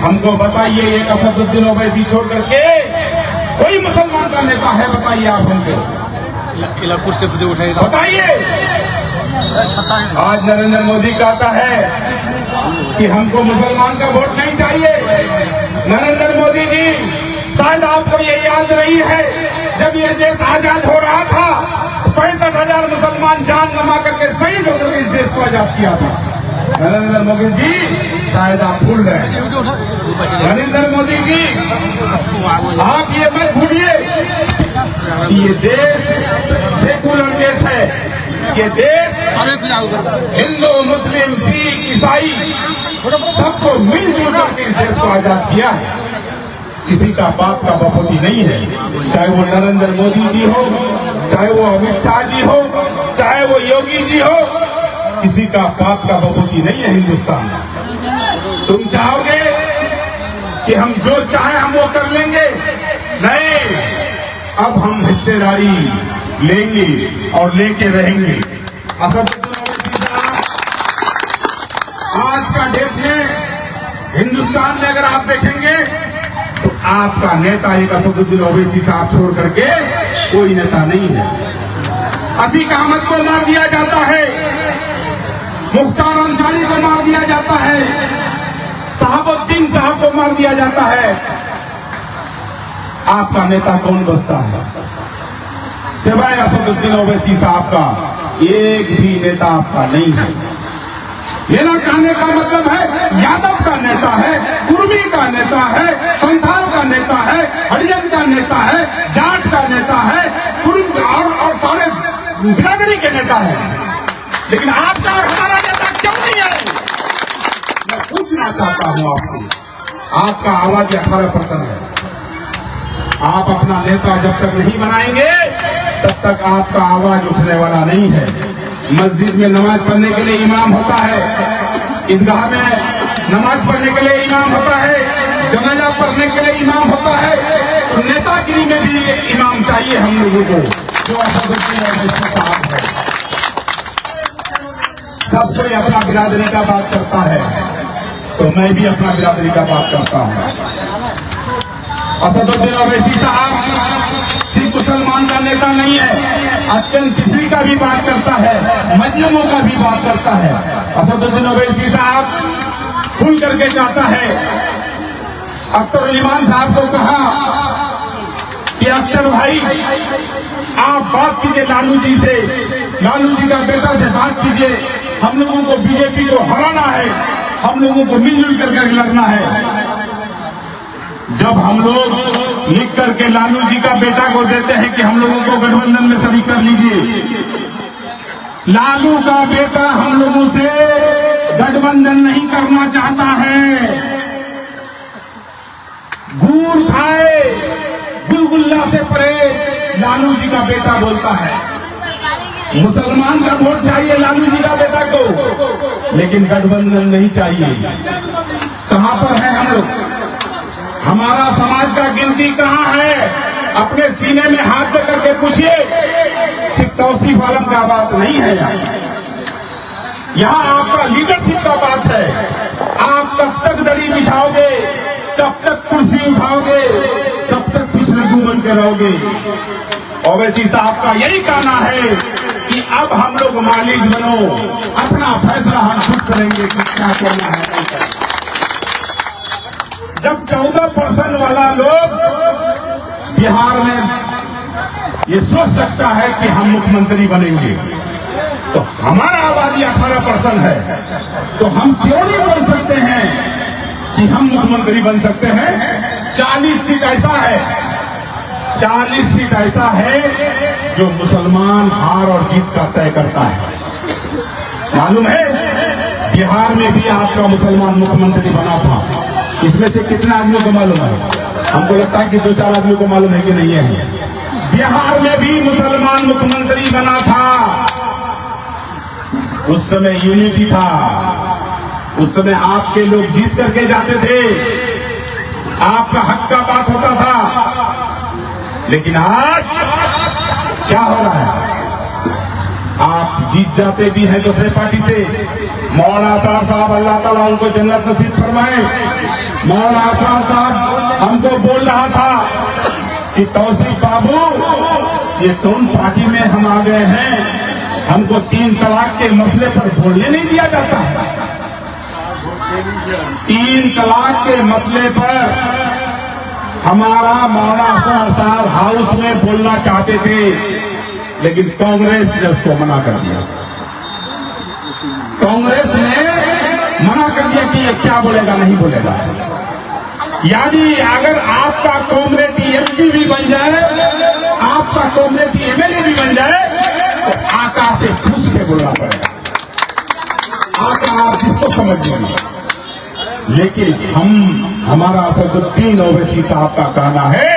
हमको बताइए, ये असदुद्दीन ओवैसी छोड़ करके कोई मुसलमान का नेता है? बताइए आप हमको, बताइए। आज नरेंद्र मोदी कहता है कि हमको मुसलमान का वोट नहीं चाहिए। नरेंद्र मोदी जी, शायद आपको ये याद नहीं है, जब ये देश आजाद हो रहा था 65,000 मुसलमान जान गंवा करके शहीद होकर इस देश को आजाद किया था। नरेंद्र मोदी जी, शायद आप भूल रहे हैं। नरेंद्र मोदी जी, आप ये मत भूलिए कि ये देश सेकुलर देश है। ये देश हिंदू, मुस्लिम, सिख, ईसाई सबको मिलजुल करके इस देश को आजाद किया है। किसी का बाप का बपोती नहीं है, चाहे वो नरेंद्र मोदी जी हो, चाहे वो अमित शाह जी हो, चाहे वो योगी जी हो, किसी का बाप का बपोती नहीं है हिंदुस्तान में। तुम चाहोगे कि हम जो चाहे हम वो कर लेंगे? नहीं, अब हम हिस्सेदारी लेंगे और लेके रहेंगे। आज का डेट में हिंदुस्तान में अगर आप देखेंगे तो आपका नेता एक असदुद्दीन ओवैसी साहब छोड़ करके कोई नेता नहीं है। अतीक अहमद को मार दिया जाता है, मुख्तार अंसारी को मार दिया जाता है, शहाबुद्दीन साहब को मार दिया जाता है। आपका नेता कौन बचता है? सिवाय असदुद्दीन ओवैसी साहब का एक भी नेता आपका नहीं है। मेरा कहने का मतलब है, यादव का नेता है, कुर्मी का नेता है, संथाल का नेता है, हरिजन का नेता है, जाट का नेता है, और सारे बिरादरी के नेता है। लेकिन आपका और हमारा नेता क्यों नहीं है? मैं पूछना चाहता हूं आपसे। आपका आवाज 18% है। आप अपना नेता जब तक नहीं बनाएंगे तब तक आपका आवाज उठने वाला नहीं है। मस्जिद में नमाज पढ़ने के लिए इमाम होता है, ईदगाह में नमाज पढ़ने के लिए इमाम होता है, जनाजा पढ़ने के लिए इमाम होता है। तो नेतागिरी में भी इमाम चाहिए हम लोगों को, जो असदुद्दीन ओवैसी साहब है। सब कोई अपना बिरादरी का बात करता है, तो मैं भी अपना बिरादरी का बात करता हूं। असदुद्दीन ओवैसी साहब सिर्फ मुसलमान का नेता नहीं है, अत्यंत तीसरी का भी बात करता है, मजलूमों का भी बात करता है। असदुद्दीन ओवैसी साहब खुल करके कहता है, अख्तर इमान साहब को कहा कि अख्तर भाई आप बात कीजिए लालू जी से, लालू जी का बेटा से बात कीजिए, हम लोगों को बीजेपी को हराना है, हम लोगों को मिलजुल करके लड़ना है। जब हम लोग लिख करके लालू जी का बेटा को देते हैं कि हम लोगों को गठबंधन में शरीक कर लीजिए, लालू का बेटा हम लोगों से गठबंधन नहीं करना चाहता है। गुड़ खाए गुलगुल्ला से परे लालू जी का बेटा बोलता है। मुसलमान का वोट चाहिए लालू जी का बेटा को, लेकिन गठबंधन नहीं चाहिए। कहां पर है हम लोग? हमारा समाज का गिनती कहां है? अपने सीने में हाथ दे करके पूछिए। सिर्फ तौसीफ आलम का बात नहीं है यहाँ आपका लीडरशिप का बात है। आप कब तक दड़ी बिछाओगे, कब तक कुर्सी उठाओगे, कब तक पिछलगू बन के रहोगे? ओवैसी साहब का यही कहना है कि अब हम लोग मालिक बनो, अपना फैसला हम खुद करेंगे कि क्या करना है। जब 14% वाला लोग बिहार में ये सोच सकता है कि हम मुख्यमंत्री बनेंगे, तो हमारा आबादी 18% है, तो हम क्यों नहीं बोल सकते हैं कि हम मुख्यमंत्री बन सकते हैं? 40 सीट ऐसा है, 40 सीट ऐसा है जो मुसलमान हार और जीत का तय करता है। मालूम है बिहार में भी आपका मुसलमान मुख्यमंत्री बना था। इसमें से कितने आदमियों को मालूम है? हमको लगता है कि 2-4 आदमियों को मालूम है कि नहीं है। बिहार में भी मुसलमान मुख्यमंत्री बना था। उस समय यूनिटी था, उस समय आपके लोग जीत करके जाते थे, आपका हक का बात होता था। लेकिन आज क्या हो रहा है? आप जीत जाते भी हैं दूसरे पार्टी से। मौलाना साहब अल्लाह ताला उनको जन्नत नसीब फरमाए, मौलाना आसान साहब हमको बोल रहा था कि तौसीफ बाबू ये कौन पार्टी में हम आ गए हैं, हमको 3 तलाक के मसले पर बोलने नहीं दिया जाता। 3 तलाक के मसले पर हमारा मौलाना आसान साहब हाउस में बोलना चाहते थे, लेकिन कांग्रेस ने उसको मना कर दिया। कांग्रेस ने मना कर दिया कि ये क्या बोलेगा, नहीं बोलेगा। यानी अगर आपका कांग्रेस एमपी भी बन जाए, आपका कांग्रेस एमएलए भी बन जाए, तो आका से पूछ के बोलना पड़ेगा। आका आप जिसको समझ लेंगे, लेकिन हमारा असदुद्दीन ओवैसी साहब का कहना है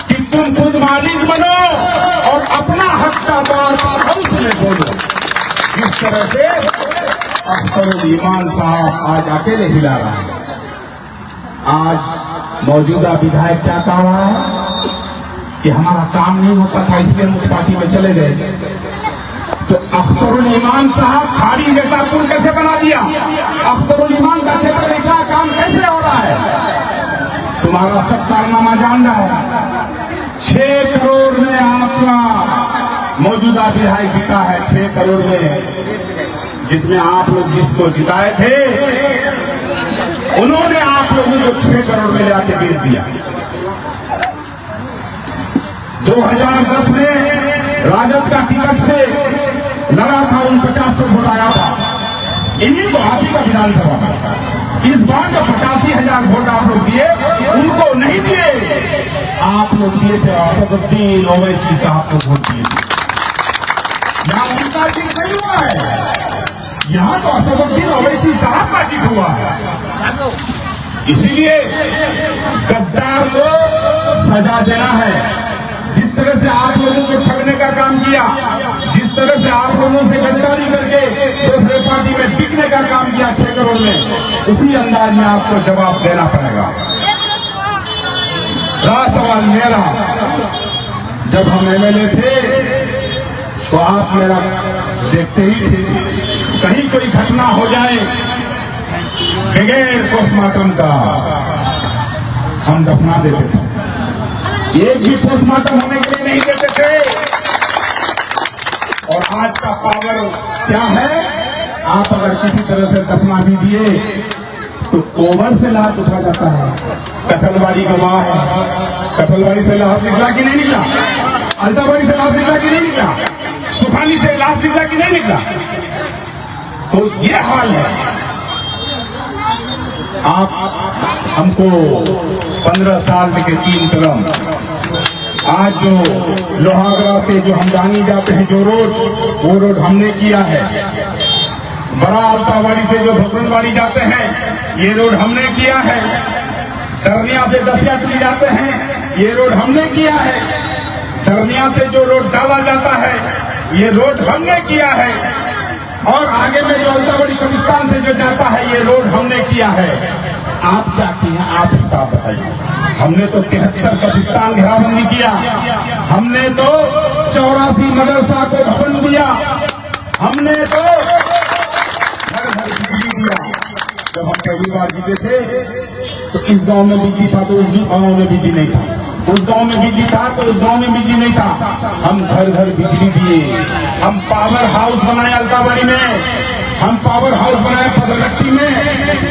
कि तुम खुद मालिक बनो और अपना हक का बात हाउस में बोलो। इस तरह से अख्तरुल ईमान साहब आज अकेले हिला रहा है। आज मौजूदा विधायक क्या कह रहा है कि हमारा काम नहीं होता था इसलिए हम उस पार्टी में चले गए। तो अख्तरुल ईमान साहब खाड़ी जैसा पुल कैसे बना दिया? अख्तरुल ईमान का क्षेत्र में क्या काम कैसे हो रहा है? तुम्हारा सब कारनामा जान रहा है। 6 करोड़ में आपका मौजूदा विधायक जीता है, 6 करोड़ में, जिसमें आप लोग जिसको जिताए थे उन्होंने आप लोगों को 6 करोड़ में लाके बेच दिया। 2010 में राजद का टिकट से लड़ा था, 49 वोट आया था, इन्हीं को आप ही का विधानसभा में। इस बार जो 85,000 वोट आप लोग दिए, उनको नहीं दिए, आप लोग दिए थे असदुद्दीन ओवैसी साहब को वोट दिए थे। यहाँ उनका जीत नहीं हुआ है, यहाँ तो असदुद्दीन ओवैसी साहब का जीत हुआ है। इसीलिए गद्दार को सजा देना है। जिस तरह से आप लोगों को ठगने का काम किया, जिस तरह से आप लोगों से गद्दारी करके दूसरे पार्टी में बिकने का काम किया 6 करोड़ में, उसी अंदाज में आपको जवाब देना पड़ेगा। रहा सवाल मेरा, जब हम एमएलए थे तो आप मेरा देखते ही थे, कहीं कोई घटना हो जाए बगैर पोस्टमार्टम का हम दफना देते थे, एक भी पोस्टमार्टम होने के लिए नहीं देते थे। और आज का पावर क्या है, आप अगर किसी तरह से दफना भी दिए तो कोवर से लाश उठा जाता है। कठलवाड़ी गवाह है, कठलवाड़ी से लाश निकला कि नहीं निकला, अल्ताबाड़ी से लाश निकला कि नहीं निकला, सुखानी से लाश निकला कि नहीं निकला। तो ये हाल है। आप हमको 15 साल के 3 टर्म, आज जो लोहागड़ा से जो हम जानी जाते हैं जो रोड, वो रोड हमने किया है। बड़ा अल्ताबाड़ी से जो भगवानबाड़ी जाते हैं, ये रोड हमने किया है। तरनिया से दसियात्री जाते हैं, ये रोड हमने किया है। तरनिया से जो रोड डाला जाता है, ये रोड हमने किया है। और आगे में जो अल्ताबाड़ी कब्रिस्तान से जो जाता है, ये रोड हमने किया है। आप क्या किए, आप हिसाब बताइए। हमने तो 73 कब्रिस्तान घेराबंदी किया, हमने तो 84 मदरसा को भवन दिया, हमने तो घर घर बिजली दिया। जब हम पहली बार जीते थे तो इस गांव में बिजली था तो उस गांव में बिजली नहीं था, उस गांव में बिजली था तो उस गांव में बिजली नहीं था। हम घर घर बिजली दिए। हम पावर हाउस बनाए अल्ताबाड़ी में, हम पावर हाउस बनाए फदरगट्टी में,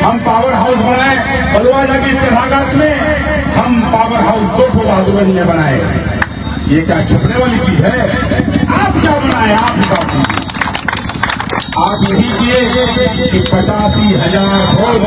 हम पावर हाउस बनाए बलुआजा के चढ़ागाछ में, हम पावर हाउस 2 बहादुरगंज में बनाए। ये क्या छुपने वाली चीज है? आप क्या बनाए, आप हिसाब कीजिए। आप यही किए कि 85,000 वोट